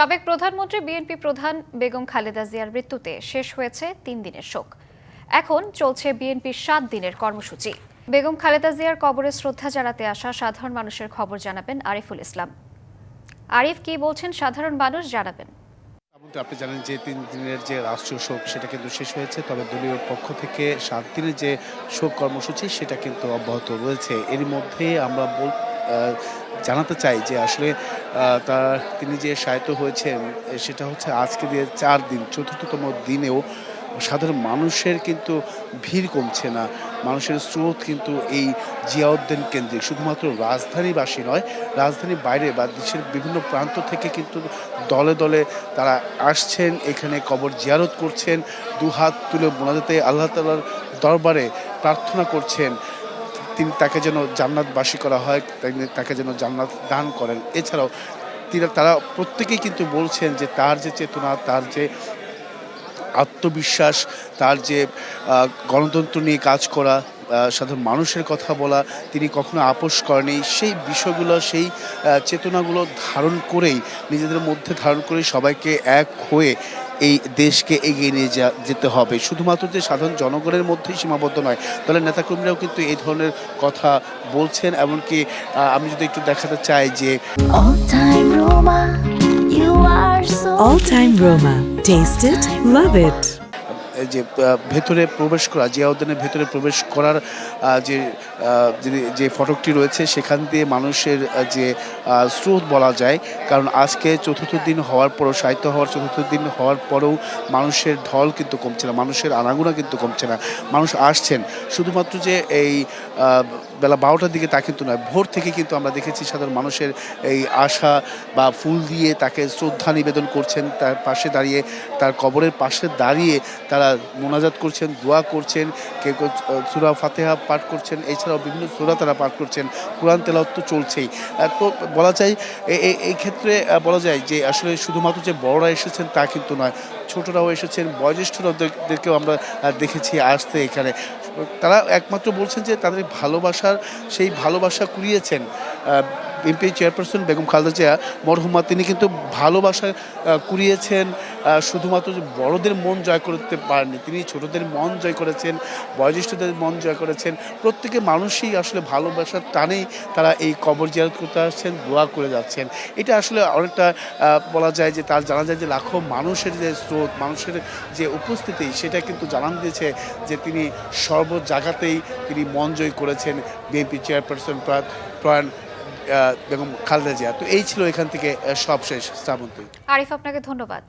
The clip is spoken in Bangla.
সাবেক প্রধানমন্ত্রী বিএনপি প্রধান বেগম খালেদা জিয়ার মৃত্যুতে শেষ হয়েছে ৩ দিনের শোক। এখন চলছে বিএনপির ৭ দিনের কর্মসূচি। বেগম খালেদা জিয়ার কবরে শ্রদ্ধা জানাতে আসা সাধারণ মানুষের খবর জানাবেন আরিফুল ইসলাম। আরিফ, কি বলছেন সাধারণ মানুষ, জানাবেন। আপনি জানেন যে ৩ দিনের যে রাষ্ট্রীয় শোক সেটা কিন্তু শেষ হয়েছে, তবে দলীয় পক্ষ থেকে ৭ দিনের যে শোক কর্মসূচি সেটা কিন্তু অব্যাহত রয়েছে। এর মধ্যে আমরা জানাতে চাই যে আসলে তিনি যে শায়িত হয়েছেন সেটা হচ্ছে আজকে দিয়ে ৪ দিন, চতুর্থতম দিনেও সাধারণ মানুষের কিন্তু ভিড় কমছে না। মানুষের স্রোত কিন্তু এই জিয়াউদ্দিন কেন্দ্রিক, শুধুমাত্র রাজধানীবাসী নয়, রাজধানীর বাইরে বা দেশের বিভিন্ন প্রান্ত থেকে কিন্তু দলে দলে তারা আসছেন, এখানে কবর জিয়ারত করছেন, দুহাত তুলে মোনাজাতে আল্লাহ তাআলার দরবারে প্রার্থনা করছেন তাকে যেন জান্নাতবাসী করা হয়, তাকে যেন জান্নাত দান করেন। এছাড়াও তারা প্রত্যেকেই কিন্তু বলছেন যে তার যে চেতনা, তার যে আত্মবিশ্বাস, তার যে গণতন্ত্র নিয়ে কাজ করা, সাধারণ মানুষের কথা বলা, তিনি কখনো আপোস করেনি। সেই বিষয়গুলো, সেই চেতনাগুলো ধারণ করেই, নিজেদের মধ্যে ধারণ করে সবাইকে এক হয়ে এই দেশকে এগিয়ে নিয়ে যেতে হবে। শুধুমাত্র যে সাধারণ জনগণের মধ্যেই সীমাবদ্ধ নয়, দলের নেতাকর্মীরাও কিন্তু এই ধরনের কথা বলছেন। এমনকি আমি যদি একটু দেখাতে চাই যে All time Roma. Taste it, love it. যে ভেতরে প্রবেশ করা, জিয়াউদ্দিনের ভেতরে প্রবেশ করার যে ফটকটি রয়েছে সেখান দিয়ে মানুষের যে স্রোত বলা যায়, কারণ আজকে চতুর্থ দিন হওয়ার পরও, সাহিত্য হওয়ার চতুর্থ দিন হওয়ার পরেও মানুষের ঢল কিন্তু কমছে না, মানুষের আনাগোনা কিন্তু কমছে না। মানুষ আসছেন শুধুমাত্র যে এই বেলা 12টার দিকে তা কিন্তু নয়, ভোর থেকে কিন্তু আমরা দেখেছি সাধারণ মানুষের এই আশা বা ফুল দিয়ে তাকে শ্রদ্ধা নিবেদন করছেন, তার পাশে দাঁড়িয়ে, তার কবরের পাশে দাঁড়িয়ে তারা মোনাজাত করছেন, দোয়া করছেন, কেউ কেউ সূরা ফাতিহা পাঠ করছেন, এছাড়াও বিভিন্ন সূরা তারা পাঠ করছেন, কোরআন তেলাওয়াত তো চলছেই। তো বলা যায় এই ক্ষেত্রে বলা যায় যে আসলে শুধুমাত্র যে বড়রা এসেছেন তা কিন্তু নয়, ছোটরাও এসেছেন, বয়োজ্যেষ্ঠদেরকেও আমরা দেখেছি আসতে এখানে। তারা একমাত্র বলছেন যে তাদের সেই ভালোবাসা কুড়িয়েছেন বিএনপি চেয়ারপারসন বেগম খালেদা জিয়া মরহুমা, তিনি কিন্তু ভালোবাসা কুড়িয়েছেন। শুধুমাত্র যে বড়দের মন জয় করতে পারেননি, তিনি ছোটদের মন জয় করেছেন, বয়োজ্যেষ্ঠদের মন জয় করেছেন। প্রত্যেকের মানুষই আসলে ভালোবাসার টানেই তারা এই কবর জিয়ারত করতে আসছেন, দোয়া করে যাচ্ছেন। এটা আসলে অনেকটা বলা যায় যে তার জানা যায় যে লাখো মানুষের যে স্রোত, মানুষের যে উপস্থিতি, সেটা কিন্তু জানান দিয়েছে যে তিনি সর্ব জায়গাতেই তিনি মন জয় করেছেন বিএনপি চেয়ারপারসন প্রয়াণ বেগম খালেদা জিয়া। তো এই ছিল এখান থেকে সবশেষ। শ্রাবন্তী, আরিফ, আপনাকে ধন্যবাদ।